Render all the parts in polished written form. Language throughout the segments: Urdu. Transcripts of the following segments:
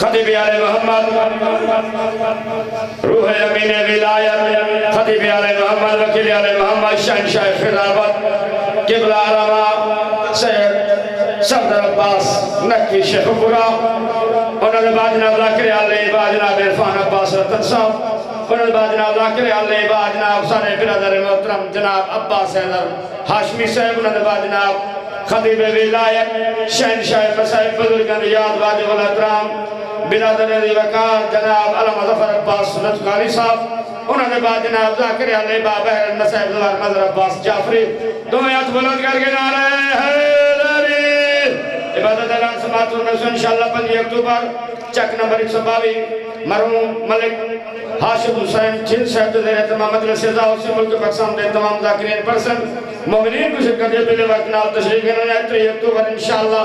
خطیب آل محمد روح امین ولایت خطیب آل محمد وکیل آل محمد شہنشاہ خلافت قبلہ علامہ سید صدر عباس نقوی شیخ پورا انہوں نے بعد جناب ذاکر علیہ بعد جناب عرفان عباس رتن صاحب انہوں نے بعد جناب ذاکر علیہ بعد جناب سارے برادر محترم جناب عباس حیدر ہاشمی صاحب انہوں نے بعد جناب خطیب ولایت شہنشاہ مسائب بزرگان یاد واجب الاحترام برادر علی وقار جناب علامہ ظفر عباس سنت قاری صاحب انہوں نے بعد جناب ذاکر علیہ باب احرن مسائب زوار مذر عباس جعفری دو آیات بلند کر کے نعرہ حیدری عبادت اعلان سماعت النسو انشاءاللہ 5 اکتوبر چک نمبر 122 مرحوم ملک حاشد حسین چھن صاحب دیر اہتمام مجلس اعزاز سے ملک پاکستان دے تمام ذاکرین پرسن مومنین کو شکر دے پہلے وقت نال تشریف کرنے 3 اکتوبر انشاءاللہ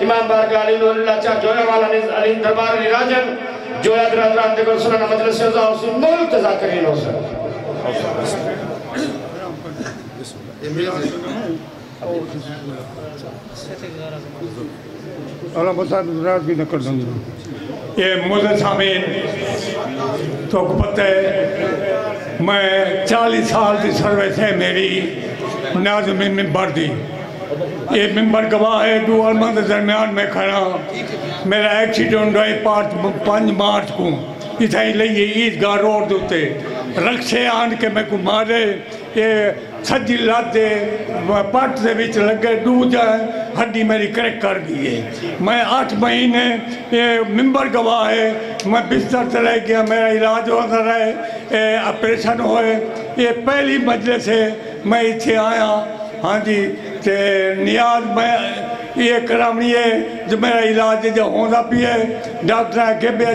امام بارگاہ علی نور اللہ چاہ جویا والا علی دربار علی راجن جویا در حضرات دیکھو سننا مجلس اعزاز سے ملک ذاکرین ہو سکتا اللہ بسات حضرات بھی نکر دوں یہ موزد سامین تو کو پتہ ہے میں 40 سال کی سروس ہے میری ناظمین ممبر دی یہ ممبر گواہ ہے دو علماء درمیان میں کھڑا میرا ایکسیڈنٹ ہوئی 5 مارچ کو اتھائی لئیے عیدگاہ روڈ دوتے رکشے آن کے میں کو مارے یہ سجی لاتے پاٹ سے بیچ لگے دو جائے ہڈی میری کریک کر گئی ہے میں 8 مہینے یہ ممبر گواہ ہے میں بستر چلے گیا میرا علاج ہوتا رہے آپریشن ہوئے یہ پہلی مجلس ہے میں اتھے آیا ہاں جی تے نیاز میں یہ کرامنی ہے جو میرا علاج جو ہوندہ بھی ہے ڈاکٹر ہے کہ بھی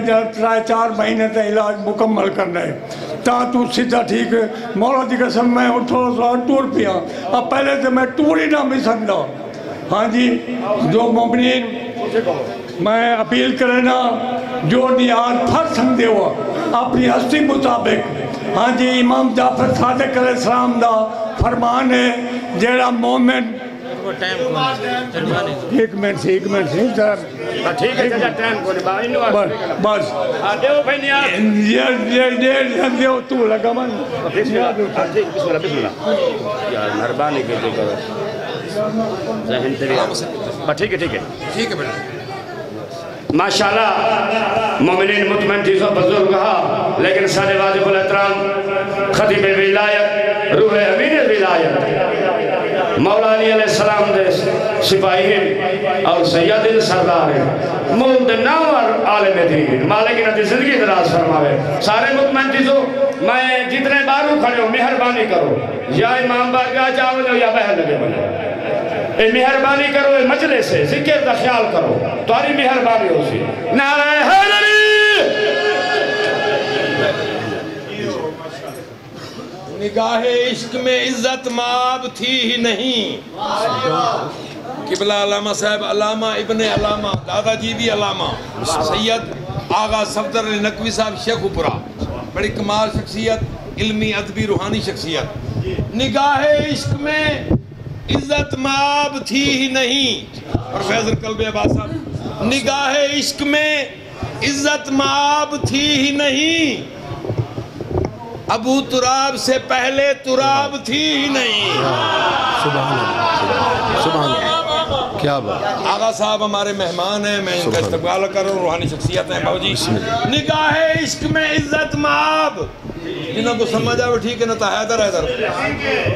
4 مہینے تا علاج مکمل کرنا ہے تا تو سیدھا ٹھیک ہے مولا دی قسم میں تھوڑا سا ٹور پیا اب پہلے سے میں ٹور ہی نہ بھی سکتا ہاں جی جو مومنین میں اپیل کرنا جو نیاز پھر سمجھے ہوا اپنی ہستی مطابق ہاں جی امام جعفر صادق علیہ السلام دا فرمان ہے جیڑا مومن ایک منٹ سے ٹھیک ہے ٹائم کو بس دیو تو لگا من بسم اللہ مہربانی کے جو کرو ذہن تری ٹھیک ہے ماشاءاللہ مومنین مطمئن چیزوں بزرگ کہا لیکن سارے واجب الاحترام خطیب ولایت روح امین ولایت مولا علی علیہ السلام دے سپاہی ہیں اور سید سردار ہیں مولد نامر عالم دین مالک نتی زندگی دراز فرماوے سارے مطمئن چیزوں میں جتنے باروں کھڑے ہو مہربانی کرو یا امام بارگاہ جاؤ لو یا بہر لگے بنے اے مہربانی کرو اے مجلس سے ذکر دا خیال کرو تاری مہربانی ہو سی نعرہ حیدری نگاہ عشق میں عزت مآب تھی ہی نہیں قبلہ علامہ صاحب علامہ ابن علامہ دادا جی بھی علامہ سید آغا صفدر علی نقوی صاحب شیخ پورا بڑی کمال شخصیت علمی ادبی روحانی شخصیت نگاہ عشق میں عزت مآب تھی ہی نہیں پروفیسر قلب عباس صاحب نگاہ عشق میں عزت مآب تھی ہی نہیں ابو تراب سے پہلے تراب تھی ہی نہیں سبحان اللہ کیا بات آغا صاحب ہمارے مہمان ہیں میں ان کا استقبال کروں روحانی شخصیت ہیں باو جی نگاہ عشق میں عزت مآب جنہوں کو سمجھا وہ ٹھیک ہے نا تا حیدر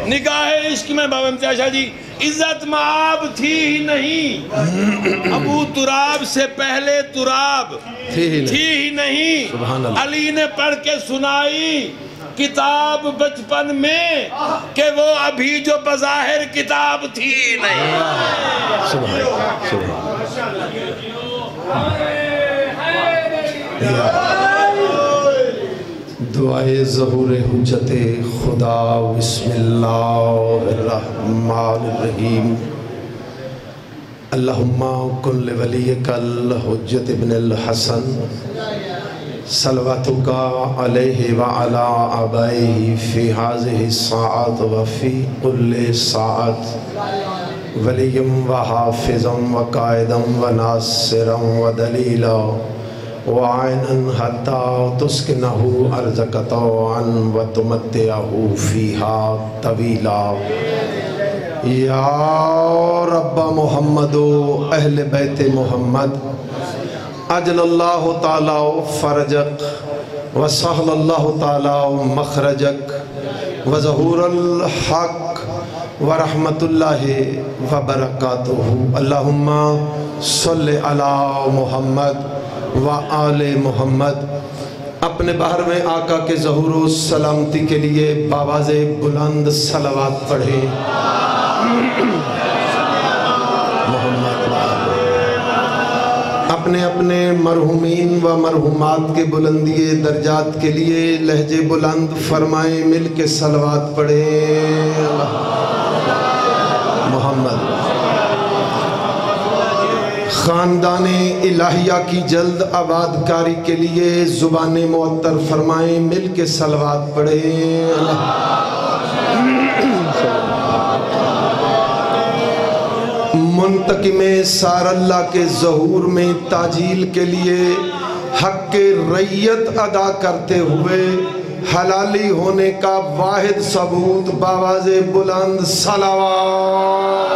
نگاہ عشق میں بابا امتیاز شاہ جی عزت مآب تھی ہی نہیں ابو تراب سے پہلے تراب تھی ہی نہیں علی نے پڑھ کے سنائی کتاب بچپن میں کہ وہ ابھی جو بظاہر کتاب تھی ہی نہیں دعائے ظہور حجت خدا بسم اللہ الرحمن الرحیم اللہم کن لولیک الحجت ابن الحسن صلواتک علیہ وعلا آبائہ فی حاضر الساعت وفی کل ساعت ولیم و حافظم و قائدم و ناصرم و دلیلا وعينا حتى تسكنه أرضك طوعا وتمتعه فيها طويلا یا رب محمد و اہل بیت محمد اجل اللہ تعالی فرجک وسہل اللہ تعالی مخرجک وظہور الحق ورحمت اللہ وبرکاتہ اللہم صلی علی محمد و آل محمد۔ اپنے باہر میں آقا کے ظہور و سلامتی کے لیے باواز بلند صلوات پڑھیں۔ اپنے اپنے مرحومین و مرحومات کے بلندی درجات کے لیے لہجے بلند فرمائیں، مل کے صلوات پڑھیں۔ محمد خاندان الہیہ کی جلد آباد کاری کے لیے زبان معطر فرمائیں، مل کے صلوات پڑھیں۔ منتقم سار اللہ کے ظہور میں تاجیل کے لیے حق ریت ادا کرتے ہوئے حلالی ہونے کا واحد ثبوت باواز بلند صلوات۔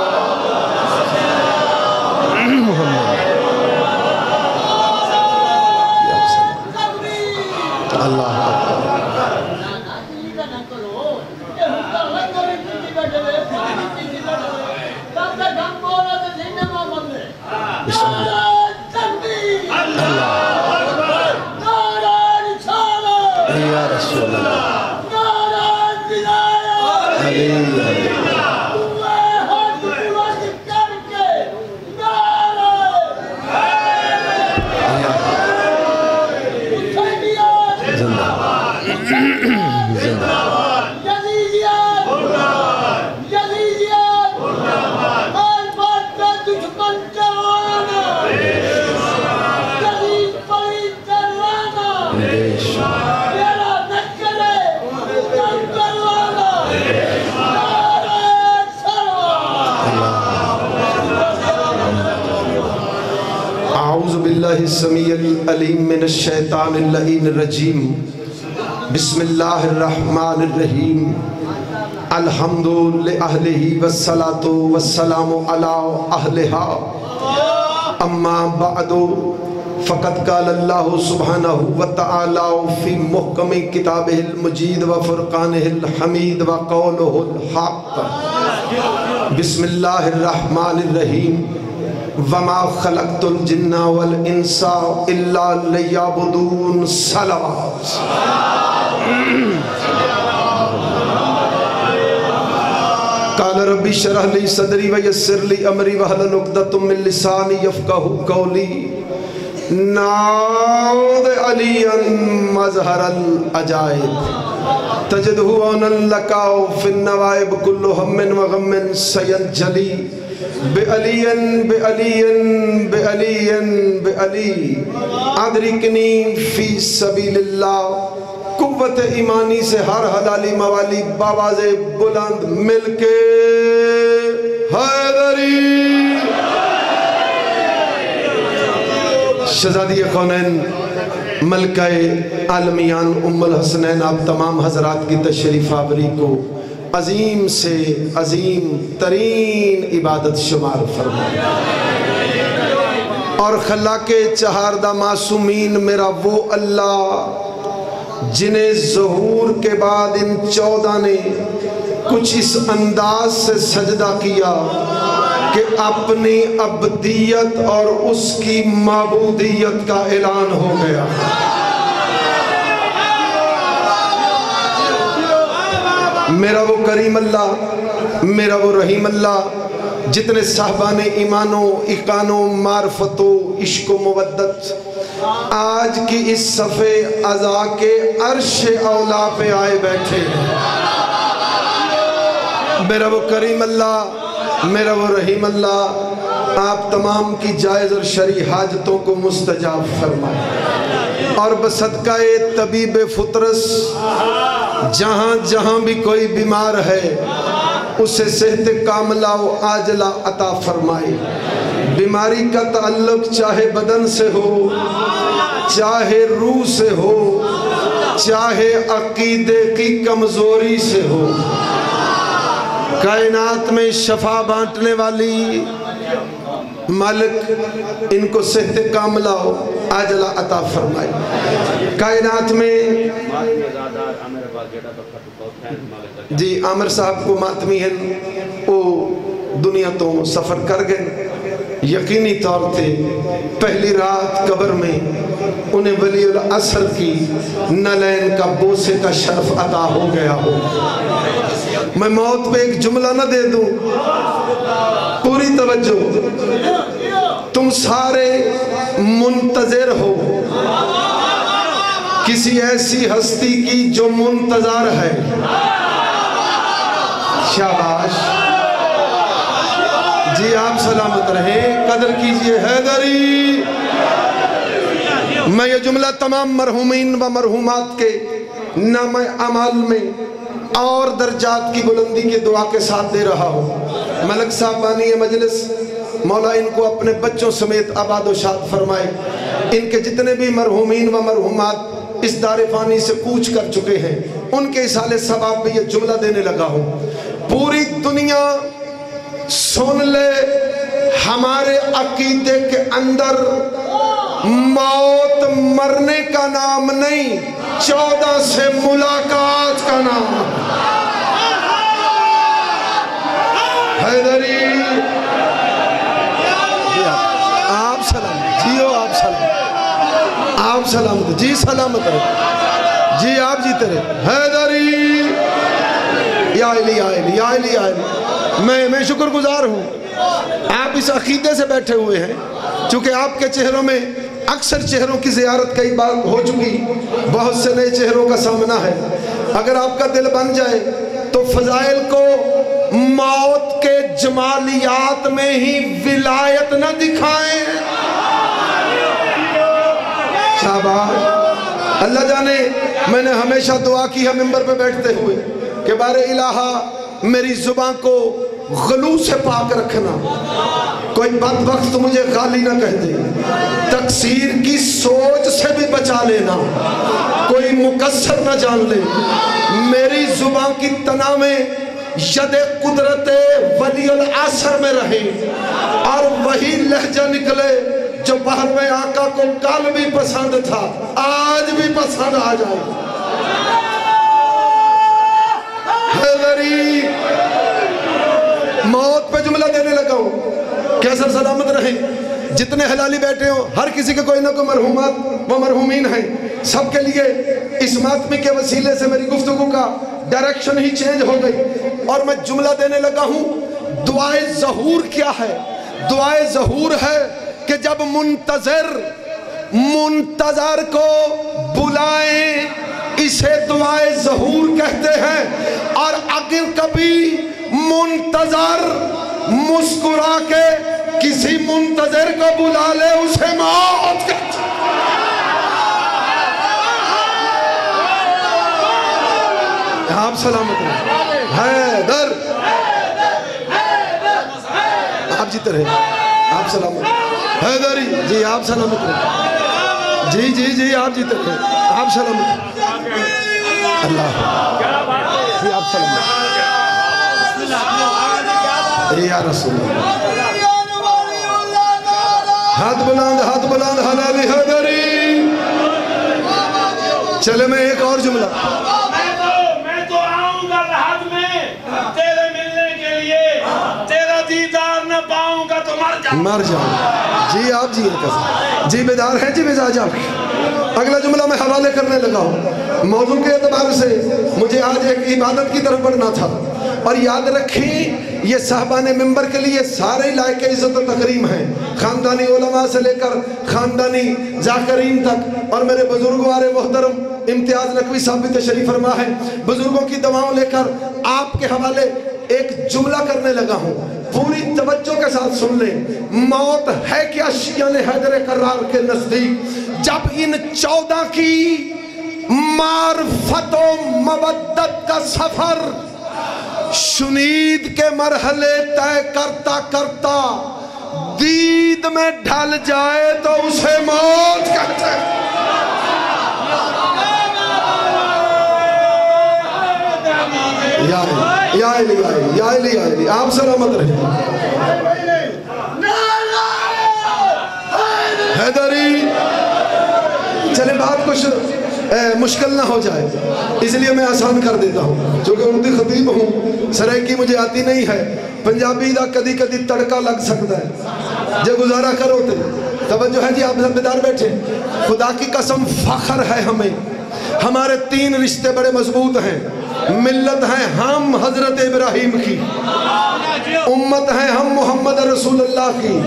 اللہ السمیع العلیم من الشیطان اللعین الرجیم بسم اللہ الرحمن الرحیم الحمد لأہلہ والصلاة والسلام علی اہلہا اما بعد فقد قال اللہ سبحانہ وتعالی فی محکم کتابہ المجید وفرقانہ الحمید وقولہ الحق بسم اللہ الرحمن الرحیم وما خلقت الجن والانس الا لیعبدون صلوات۔ قال ربی اشرح لی صدری ویسر لی امری واحلل عقدۃ من لسانی یفقہوا قولی۔ نعوذ علیٰ مظہر العجائب تجدہ عونا لکا فی النوائب کل ہم و غم سینجلی بِعَلِيًّا بِعَلِيًّا بِعَلِيًّا بِعَلِي ادرکنی فی سبیل اللہ۔ قوت ایمانی سے ہر حلالی موالی باواز بلند مل کے حیدری۔ شہزادی کونین ملکہ عالمیان ام الحسنین، آپ تمام حضرات کی تشریف آوری کو عظیم سے عظیم ترین عبادت شمار فرمائے، اور خلاق چہاردہ معصومین میرا وہ اللہ جنہیں ظہور کے بعد ان 14 نے کچھ اس انداز سے سجدہ کیا کہ اپنی عبدیت اور اس کی معبودیت کا اعلان ہو گیا۔ میرا وہ کریم اللہ، میرا وہ رحیم اللہ، جتنے صاحبان ایمان و ایقان و معرفت و عشق و مودت آج کی اس صفحے عزا کے عرش اولا پہ آئے بیٹھے ہیں، میرا وہ کریم اللہ، میرا وہ رحیم اللہ آپ تمام کی جائز اور شرعی حاجتوں کو مستجاب فرمائے، اور بصدقہ طبیب فطرس جہاں جہاں بھی کوئی بیمار ہے اسے صحت کاملہ و عاجلہ عطا فرمائے۔ بیماری کا تعلق چاہے بدن سے ہو چاہے روح سے ہو چاہے عقیدے کی کمزوری سے ہو، کائنات میں شفا بانٹنے والی مالک ان کو صحت کاملہ ہو عاجلہ عطا فرمائے۔ کائنات میں جی عامر صاحب کو ماتمی ہیں، وہ دنیا تو سفر کر گئے، یقینی طور تے پہلی رات قبر میں انہیں ولی العصر کی نلین کا بوسے کا شرف عطا ہو گیا ہو۔ میں موت پہ ایک جملہ نہ دے دوں، پوری توجہ، تم سارے منتظر ہو کسی ایسی ہستی کی جو منتظر ہے۔ شاباش جی، آپ سلامت رہیں، قدر کیجئے حیدری۔ میں یہ جملہ تمام مرحومین و مرحومات کے نام اعمال میں اور درجات کی بلندی کے دعا کے ساتھ دے رہا ہوں۔ ملک صاحب بانی مجلس، مولا ان کو اپنے بچوں سمیت آباد و شاد فرمائے۔ ان کے جتنے بھی مرحومین و مرحومات اس دار فانی سے کوچ کر چکے ہیں، ان کے اصالِ ثواب میں یہ جملہ دینے لگا ہوں۔ پوری دنیا سن لے، ہمارے عقیدے کے اندر موت مرنے کا نام نہیں، 14 سے ملاقات کا نام۔ حیدری آپ سلام جیو، آپ سلام، آپ سلامت جی، سلامت رہے جی، آپ جیتے رہے حیدری۔ یا علی یا علی یا علی یا علی، میں شکر گزار ہوں، آپ اس عقیدے سے بیٹھے ہوئے ہیں، چونکہ آپ کے چہروں میں اکثر چہروں کی زیارت کئی بار ہو چکی، بہت سے نئے چہروں کا سامنا ہے۔ اگر آپ کا دل بن جائے تو فضائل کو موت کے جمالیات میں ہی ولایت نہ دکھائیں۔ شاباش، اللہ جانے میں نے ہمیشہ دعا کی ہے ممبر پہ بیٹھتے ہوئے کہ بار الہا میری زبان کو غلو سے پاک رکھنا، کوئی بدبخت مجھے غالی نہ کہہ دے، تقصیر کی سوچ سے بھی بچا لینا، کوئی مقصر نہ جان لے، میری زبان کی تنا میں ید قدرت ولی العصر میں رہے اور وہی لہجہ نکلے جو بہر میں آقا کو کل بھی پسند تھا، آج بھی پسند آ جائے۔ حیدری موت پہ جملہ دینے لگا ہوں، کیسا سلامت رہیں، جتنے حلالی بیٹھے ہوں، ہر کسی کے کوئی نہ کوئی مرحومات و مرحومین ہیں، سب کے لیے اس ماتمی کے وسیلے سے میری گفتگو کا ڈائریکشن ہی چینج ہو گئی، اور میں جملہ دینے لگا ہوں۔ دعائے ظہور کیا ہے؟ دعائے ظہور ہے کہ جب منتظر کو بلائیں، اسے دعائے ظہور کہتے ہیں، اور اگر کبھی منتظر مسکرا کے کسی منتظر کو بلا لے، اسے موت کہتے ہیں۔ آپ سلامت رہیں حیدر، آپ جیتے رہے، آپ سلامت حیدری جی، آپ سلامت رہیں جی جی جی، آپ جیتے رہے، آپ سلامت اللہ جی، آپ سلامت یا رسول اللہ۔ ہاتھ بلند حلالی حیدری۔ چلے میں ایک اور جملہ، میں تو آؤں گا لحد میں تیرے ملنے کے لیے، تیرا دیدار نہ پاؤں گا تو مر جاؤں جی، آپ جی جی بیدار ہیں جی، مزاج آپ کی۔ اگلا جملہ میں حوالے کرنے لگا ہوں، موضوع کے اعتبار سے مجھے آج ایک عبادت کی طرف بڑھنا تھا، اور یاد رکھیں یہ صاحبان ممبر کے لیے سارے لائق عزت و تکریم ہیں، خاندانی علماء سے لے کر خاندانی ذاکرین تک، اور میرے بزرگوار محترم امتیاز نقوی صاحب بھی تشریف فرما ہے، بزرگوں کی دعاؤں لے کر آپ کے حوالے ایک جملہ کرنے لگا ہوں، پوری توجہ کے ساتھ سن لیں۔ موت ہے کیا شیعہ حیدر کرار کے نزدیک؟ جب ان 14 کی معرفت و مودت کا سفر شنید کے مرحلے طے کرتا کرتا دید میں ڈھل جائے تو اسے موت کہتے ہیں۔ یا علی یا علی یا علی یا علی آپ سلامت رہیں حیدری چلے بات کچھ مشکل نہ ہو جائے اس لیے میں آسان کر دیتا ہوں چونکہ اردو خطیب ہوں سرائکی مجھے آتی نہیں ہے پنجابی دا کدی کدی تڑکا لگ سکتا ہے جو گزارا کرو تے توجہ ہے جی آپ ذمہ دار بیٹھے خدا کی قسم فخر ہے ہمیں ہمارے 3 رشتے بڑے مضبوط ہیں ملت ہیں ہم حضرت ابراہیم کی امت ہیں ہم محمد رسول اللہ کی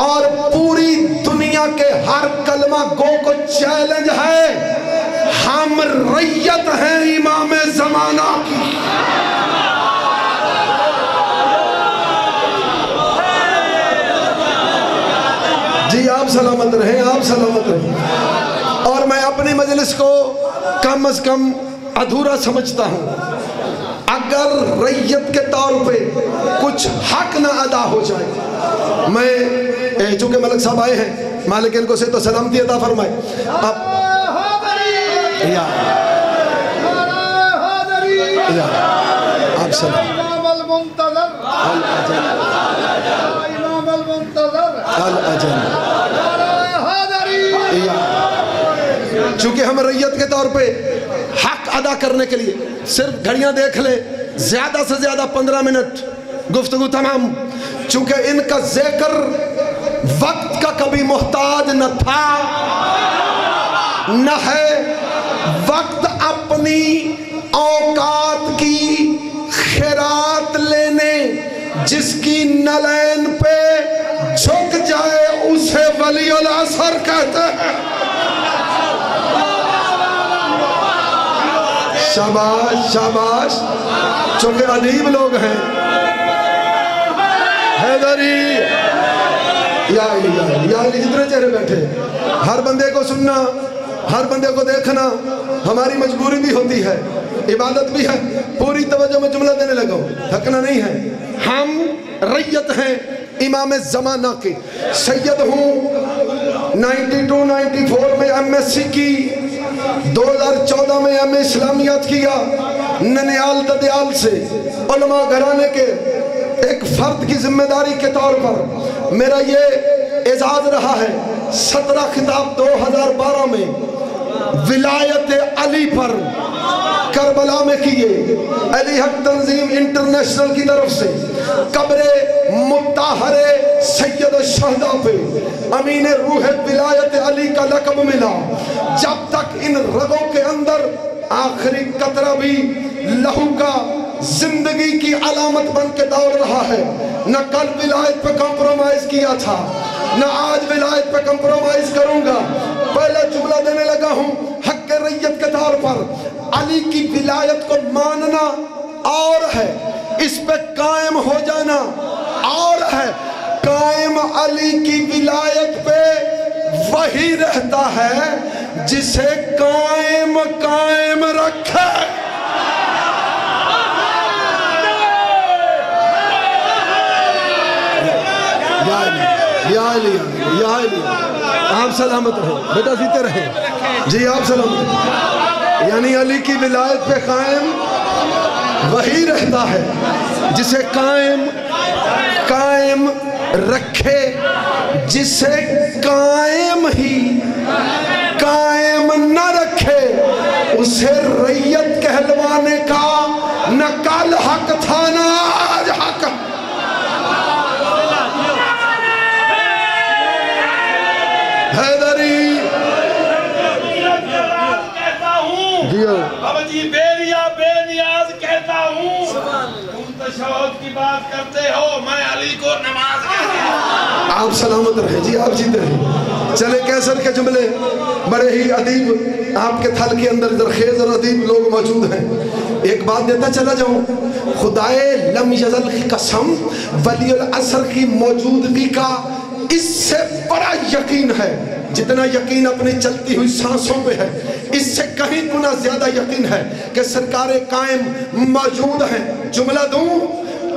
اور پوری دنیا کے ہر کلمہ گو کو چیلنج ہے ہم ریت ہیں امام زمانہ کی جی آپ سلامت رہیں آپ سلامت رہیں اور میں اپنی مجلس کو کم از کم ادھورا سمجھتا ہوں اگر ریت کے طور پہ کچھ حق نہ ادا ہو جائے میں چونکہ ملک صاحب آئے ہیں مالک ان کو سے تو سلامتی عطا فرمائے آپ سلام امام المنتظر امام المنتظر چونکہ ہم ریت کے طور پہ حق ادا کرنے کے لیے صرف گھڑیاں دیکھ لیں زیادہ سے زیادہ 15 منٹ گفتگو تمام چونکہ ان کا ذکر وقت کا کبھی محتاج نہ تھا نہ ہے وقت اپنی اوقات کی خیرات لینے جس کی نلین پہ جھک جائے اسے ولی العصر کہتے ہیں شاباش شاباش چونکہ ادیب لوگ ہیں حیدری یا علی یا علی یا علی جتنے چہرے بیٹھے ہر بندے کو سننا ہر بندے کو دیکھنا ہماری مجبوری بھی ہوتی ہے عبادت بھی ہے پوری توجہ میں جملہ دینے لگا ہوں تھکنا نہیں ہے ہم ریت ہیں امام زمانہ کے سید ہوں 92-94 میں ایم ایس سی کی 2014 میں ایم اسلامیات کیا ننیال ددیال سے علماء گھرانے کے ایک فرد کی ذمہ داری کے طور پر میرا یہ اعزاز رہا ہے 17 خطاب 2012 میں ولایت علی پر کربلا میں کیے علی حق تنظیم انٹرنیشنل کی طرف سے قبر مطہر سید الشہداء پہ امین روح ولایت علی کا لقب ملا جب تک ان رگوں کے اندر آخری قطرہ بھی لہو کا زندگی کی علامت بن کے دوڑ رہا ہے نہ کل ولایت پہ کمپرومائز کیا تھا نہ آج ولایت پہ کمپرومائز کروں گا پہلے جملہ دینے لگا ہوں حق ریت کے طور پر علی کی ولایت کو ماننا اور ہے اس پہ قائم ہو جانا اور ہے قائم علی کی ولایت پہ وہی رہتا ہے جسے قائم قائم رکھے یا علی یا علی آپ سلامت رہے بیٹا جیتے رہے جی آپ سلامت رہے یعنی علی کی ولایت پہ قائم وہی رہتا ہے جسے قائم قائم رکھے جسے قائم ہی قائم نہ رکھے اسے ریت کہلوانے کا نہ کل حق تھا نہ آج حق حیدری کہتا ہوں بابا جی بے نیاز کہتا ہوں تم تشہد کی بات کرتے ہو میں علی کو نماز کہتا ہوں آپ سلامت رہے جی آپ جیتے رہے چلے کیسر کے جملے بڑے ہی ادیب آپ کے تھل کے اندر زرخیز اور ادیب لوگ موجود ہیں ایک بات دیتا چلا جاؤں خدائے لم یزل کی قسم ولی العصر کی موجودگی کا اس سے بڑا یقین ہے جتنا یقین اپنی چلتی ہوئی سانسوں پہ ہے اس سے کہیں گنا زیادہ یقین ہے کہ سرکار قائم موجود ہیں جملہ دوں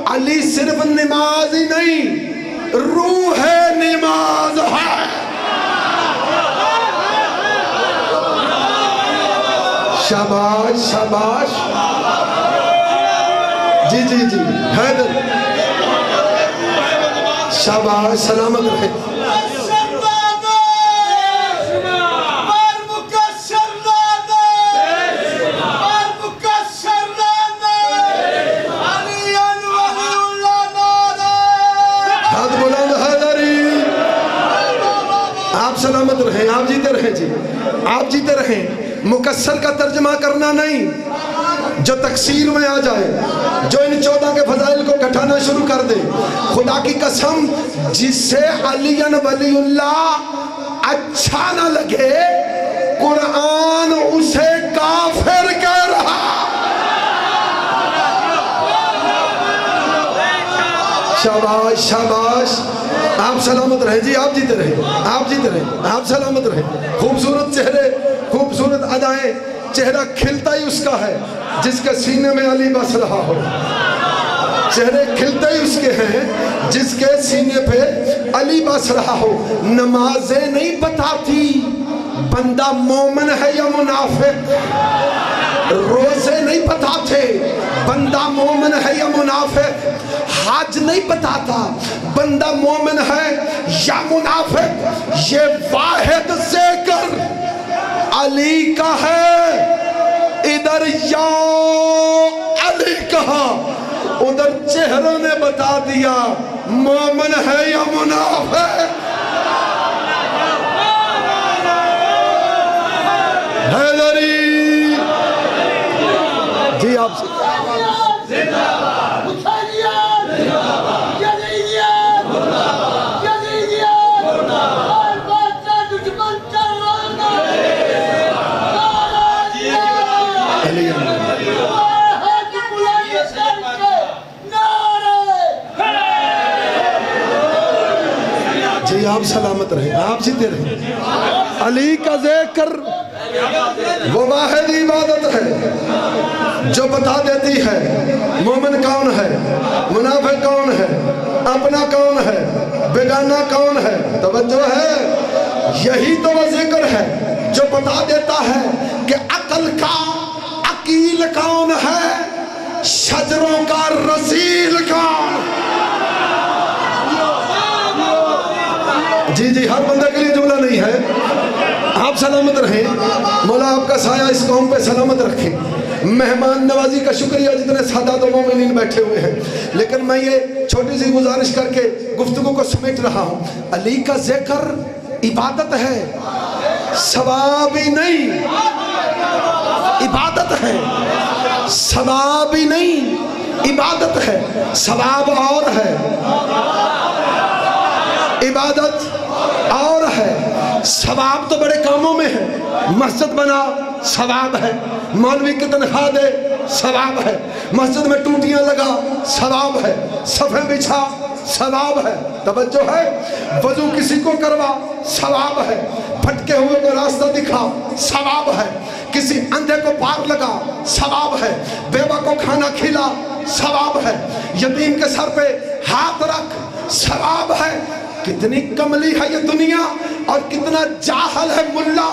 علی صرف نماز ہی نہیں روح نماز ہے شاباش شاباش جی جی جی حیدر شاباش سلامت رہے سلامت رہیں آپ جیتے رہیں جی آپ جیتے رہیں مکسر کا ترجمہ کرنا نہیں جو تکسیر میں آ جائے جو ان 14 کے فضائل کو گھٹانا شروع کر دے خدا کی قسم جس سے علی ولی اللہ اچھا نہ لگے قرآن اسے کافر کہہ رہا شاباش شاباش آپ سلامت رہیں جی آپ جیتے رہیں آپ جیتے رہیں آپ سلامت رہیں خوبصورت چہرے خوبصورت ادائیں چہرہ کھلتا ہی اس کا ہے جس کے سینے میں علی بس رہا ہو چہرے کھلتے ہی اس کے ہیں جس کے سینے پہ علی بس رہا ہو نمازیں نہیں بتاتی بندہ مومن ہے یا منافق روزے نہیں بتاتے بندہ مومن ہے یا منافق حج نہیں بتاتا بندہ مومن ہے یا منافق یہ واحد ذکر علی کا ہے ادھر یا علی کہا ادھر چہروں نے بتا دیا مومن ہے یا منافق حیدری جی آپ سے جی آپ سلامت رہیں آپ جیتے رہیں علی کا ذکر وہ واحد عبادت ہے جو بتا دیتی ہے مومن کون ہے منافق کون ہے اپنا کون ہے بیگانہ کون ہے توجہ ہے یہی تو وہ ذکر ہے جو بتا دیتا ہے کہ عقل کا عقیل کون ہے شجروں کا رسیل کون جی جی ہر بندہ کے لیے جملہ نہیں ہے آپ سلامت رہیں مولا آپ کا سایہ اس قوم پہ سلامت رکھیں مہمان نوازی کا شکریہ جتنے سادات و مومنین بیٹھے ہوئے ہیں لیکن میں یہ چھوٹی سی گزارش کر کے گفتگو کو سمیٹ رہا ہوں علی کا ذکر عبادت ہے ثواب ہی نہیں عبادت ہے ثواب ہی نہیں عبادت ہے ثواب اور ہے عبادت اور ہے ثواب تو بڑے کاموں میں ہے مسجد بنا ثواب ہے مولوی کی تنخواہ دے ثواب ہے مسجد میں ٹوٹیاں لگا ثواب ہے صفیں بچھا ثواب ہے توجہ ہے وضو کسی کو کروا ثواب ہے پھٹکے ہوئے کو راستہ دکھا ثواب ہے کسی اندھے کو پار لگا ثواب ہے بیوہ کو کھانا کھلا ثواب ہے یتیم کے سر پہ ہاتھ رکھ ثواب ہے کتنی کملی ہے یہ دنیا اور کتنا جاہل ہے ملا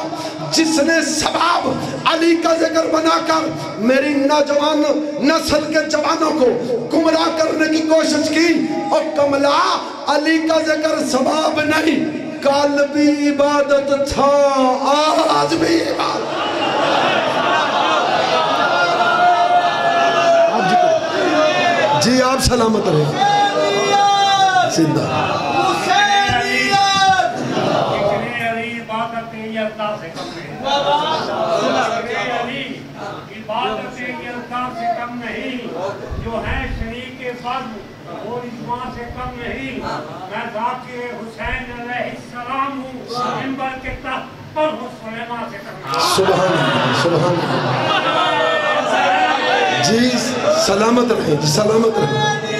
جس نے ثواب علی کا ذکر بنا کر میری نوجوان نسل کے جوانوں کو گمراہ کرنے کی کوشش کی اور کملا علی کا ذکر ثواب نہیں کل بھی عبادت تھا آج بھی عبادت جی آپ سلامت رہے زندہ عبادت یہ الطاف سے کم نہیں جو ہے شریک فضل وہ اجماع سے کم نہیں میں ذاکر حسین علیہ السلام ہوں منبر کے تحت پر سلیمان سے کم نہیں سبحان اللہ سبحان اللہ جی سلامت رہیں جی سلامت رہیں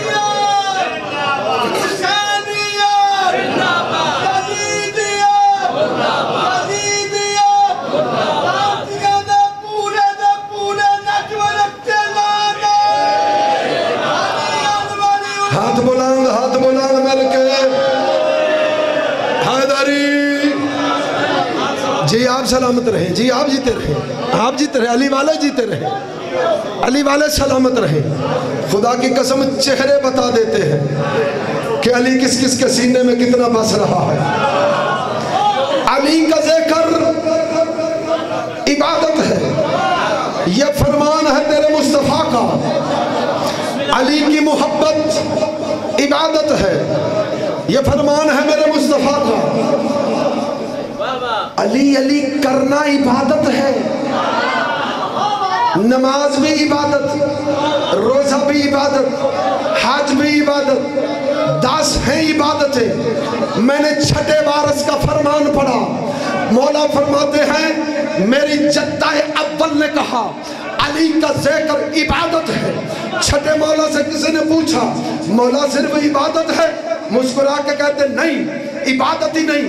ہاتھ بلند مل کے حیدری جی آپ سلامت رہیں جی آپ جیتے رہیں آپ جیتے رہیں علی والے جیتے رہیں علی والے سلامت رہیں. خدا کی قسم چہرے بتا دیتے ہیں کہ علی کس کس کے سینے میں کتنا بس رہا ہے. علی کا ذکر عبادت ہے، یہ فرمان ہے تیرے مصطفیٰ کا. علی کی محبت عبادت ہے، یہ فرمان ہے میرے مصطفیٰ کا. علی علی کرنا عبادت ہے. نماز بھی عبادت، روزہ بھی عبادت، حج بھی عبادت، 10 ہیں عبادتیں. میں نے چھٹے وارث کا فرمان پڑھا. مولا فرماتے ہیں میری جدہ اول نے کہا علی کا ذکر عبادت ہے. چھٹے مولا سے کسی نے پوچھا مولا صرف عبادت ہے؟ مسکرا کے کہتے نہیں، عبادت ہی نہیں،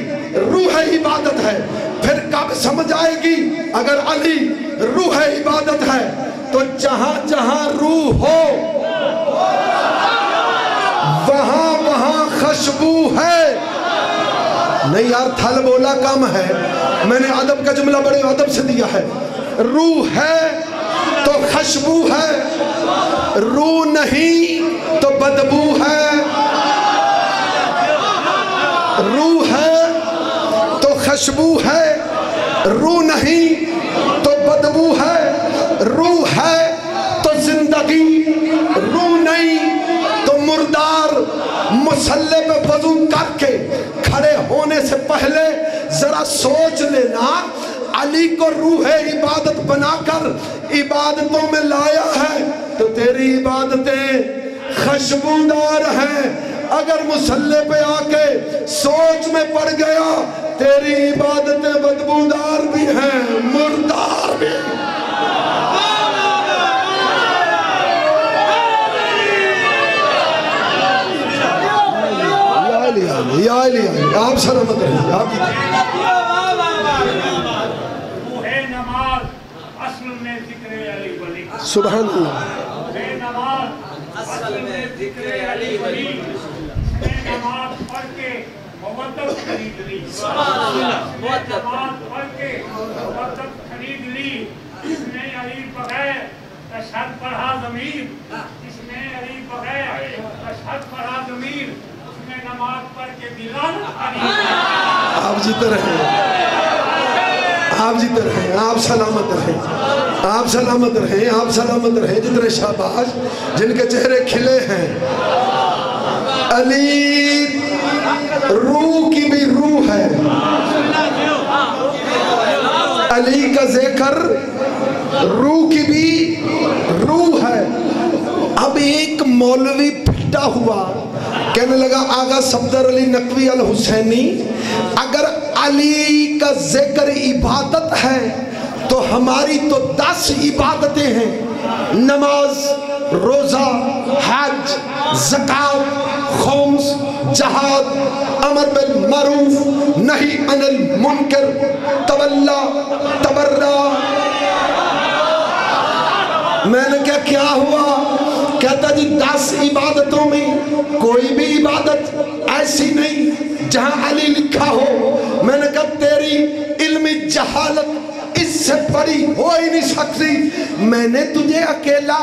روح عبادت ہے. پھر کب سمجھ آئے گی اگر علی روح عبادت ہے تو جہاں جہاں روح ہو وہاں وہاں خوشبو ہے. نہیں یار تھل بولا کم ہے، میں نے ادب کا جملہ بڑے ادب سے دیا ہے. روح ہے تو خوشبو ہے، روح نہیں تو بدبو ہے. روح ہے تو خوشبو ہے، روح نہیں تو بدبو ہے. روح ہے تو زندگی، روح نہیں تو مردار. مصلی پہ وضو کر کے کھڑے ہونے سے پہلے ذرا سوچ لینا علی کو روح عبادت بنا کر عبادتوں میں لایا ہے تو تیری عبادتیں خوشبودار ہیں. اگر مصلی پہ آ کے سوچ میں پڑ گیا تیری عبادتیں بدبودار بھی ہیں، مردار بھی ہیں. یا علی آپ سلامت رہیے. آپ نماز اصل میں ذکر علی ولی. سبحان اللہ. نماز اصل میں ذکر علی ولی. نماز پڑھ کے مودت خرید لی. نماز پڑھ کے مودت خرید لی. اس نے علی بغیر تشہد پڑھا ضمیر. اس نے علی بغیر تشہد پڑھا ضمیر. اس نے نماز پڑھ کے بلال خرید. آپ جیتے رہیں، آپ جیتے رہیں، آپ سلامت رہیں، آپ سلامت رہیں، آپ سلامت رہیں. جتنے شاباش جن کے چہرے کھلے ہیں. علی روح کی بھی روح ہے. علی کا ذکر روح کی بھی روح ہے. اب ایک مولوی پھٹا ہوا کہنے لگا آغا صفدر علی نقوی الحسینی اگر علی کا ذکر عبادت ہے تو ہماری تو 10 عبادتیں ہیں، نماز، روزہ، حج، زکوٰۃ، خمس، جہاد، امر بالمعروف، نہی عن المنکر، تولا، تبرع. میں نے کیا ہوا؟ کہتا جی 10 عبادتوں میں کوئی بھی عبادت ایسی نہیں جہاں علی لکھا ہو. میں نے کہا تیری علمی جہالت اس سے بڑی ہو ہی نہیں سکتی. میں نے تجھے اکیلا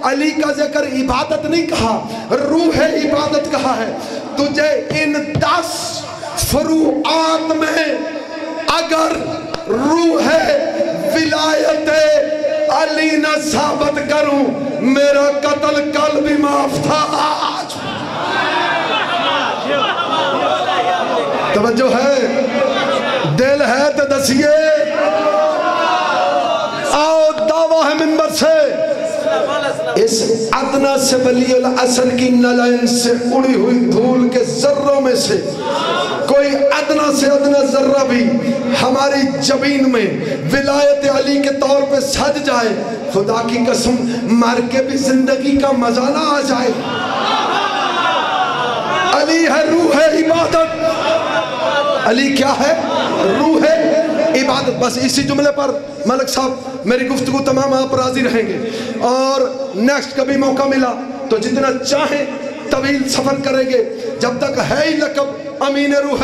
علی کا ذکر عبادت نہیں کہا، روح عبادت کہا ہے. تجھے ان 10 فروعات میں اگر روح ولایت علی نہ ثابت کروں میرا قتل کل بھی معاف تھا آج. توجہ ہے، دل ہے تو دسیے. آؤ دعویٰ ہے منبر سے اس ادنا سے ولی العصر کی نلائن سے اڑی ہوئی دھول کے ذروں میں سے کوئی ادنا سے ادنا ذرہ بھی ہماری جبین میں ولایت علی کے طور پہ سج جائے، خدا کی قسم مر کے بھی زندگی کا مزہ نہ آ جائے. علی ہے روح عبادت. علی کیا ہے؟ روح عبادت. بس اسی جملے پر ملک صاحب میری گفتگو تمام آپ راضی رہیں گے، اور نیکسٹ کبھی موقع ملا تو جتنا چاہیں طویل سفر کریں گے. جب تک ہے ہی لقب امین روح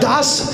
10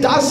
10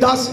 10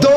2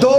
2।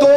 2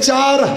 4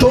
2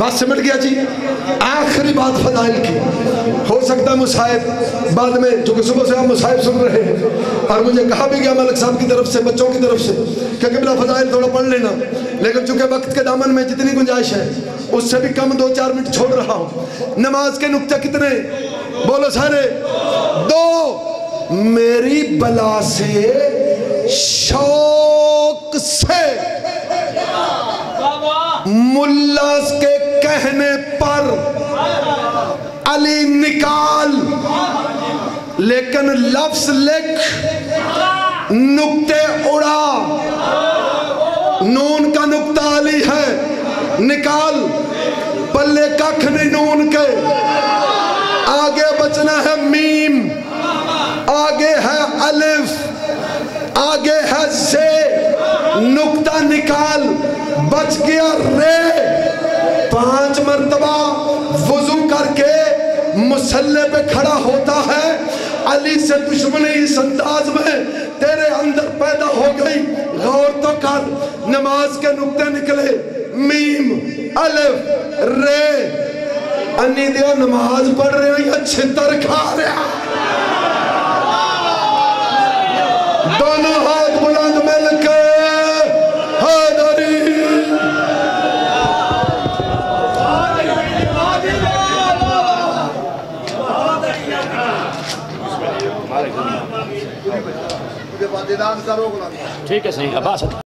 بات سمجھ گیا جی؟ آخری بات فضائل کی. ہو سکتا ہے مصاحب بعد میں، چونکہ صبح سے ہم مصاحب سن رہے ہیں اور مجھے کہا بھی گیا ملک صاحب کی طرف سے، بچوں کی طرف سے کہ قبلہ فضائل تھوڑا پڑھ لینا، لیکن چونکہ وقت کے دامن میں جتنی گنجائش ہے اس سے بھی کم 2-4 منٹ چھوڑ رہا ہوں. نماز کے نکتے کتنے؟ بولو سارے. 2. میری بلا سے، شوق سے، ملاز کے کہنے پر علی نکال، لیکن لفظ لکھ، نکتے اڑا. نون کا نکتہ علی ہے، نکال، پلے ککھ نہیں نون کے. آگے بچنا ہے میم، آگے ہے الف، آگے ہے سے. نکتہ نکال، بچ گیا رے. 5 مرتبہ وضو کر کے مصلی پہ کھڑا ہوتا ہے. علی سے دشمنی اس انداز میں تیرے اندر پیدا ہو گئی. غور تو کر، نماز کے نکتے نکلے، میم، الف، رے. انی دیا نماز پڑھ رہے ہیں یا چھتر کھا رہے ہیں؟ دونوں ہاتھ بلند مل کے حیدری. مجھے بادیدان کرو. ٹھیک ہے صحیح عباس.